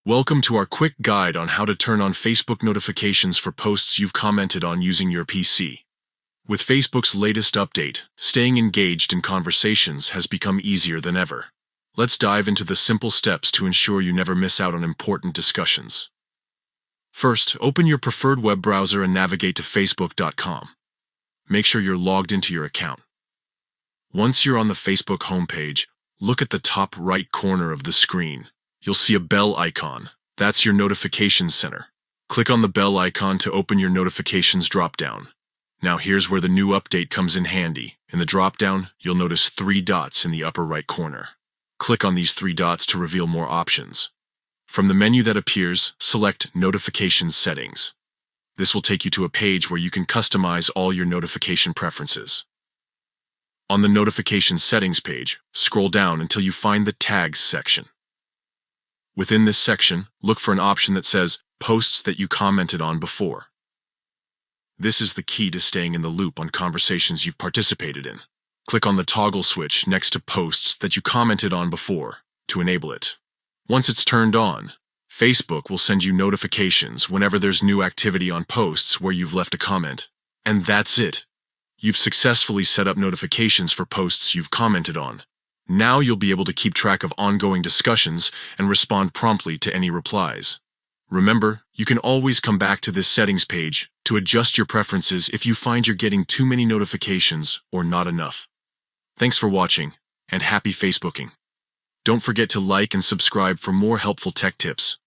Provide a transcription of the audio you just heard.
Welcome to our quick guide on how to turn on Facebook notifications for posts you've commented on using your PC. With Facebook's latest update, staying engaged in conversations has become easier than ever. Let's dive into the simple steps to ensure you never miss out on important discussions. First, open your preferred web browser and navigate to facebook.com. Make sure you're logged into your account. Once you're on the Facebook homepage, look at the top right corner of the screen. You'll see a bell icon. That's your notifications center. Click on the bell icon to open your notifications dropdown. Now here's where the new update comes in handy. In the dropdown, you'll notice 3 dots in the upper right corner. Click on these 3 dots to reveal more options. From the menu that appears, select Notifications Settings. This will take you to a page where you can customize all your notification preferences. On the Notifications Settings page, scroll down until you find the Tags section. Within this section, look for an option that says Posts that you commented on before. This is the key to staying in the loop on conversations you've participated in. Click on the toggle switch next to Posts that you commented on before to enable it. Once it's turned on, Facebook will send you notifications whenever there's new activity on posts where you've left a comment. And that's it. You've successfully set up notifications for posts you've commented on. Now you'll be able to keep track of ongoing discussions and respond promptly to any replies. Remember, you can always come back to this settings page to adjust your preferences if you find you're getting too many notifications or not enough. Thanks for watching, and happy Facebooking. Don't forget to like and subscribe for more helpful tech tips.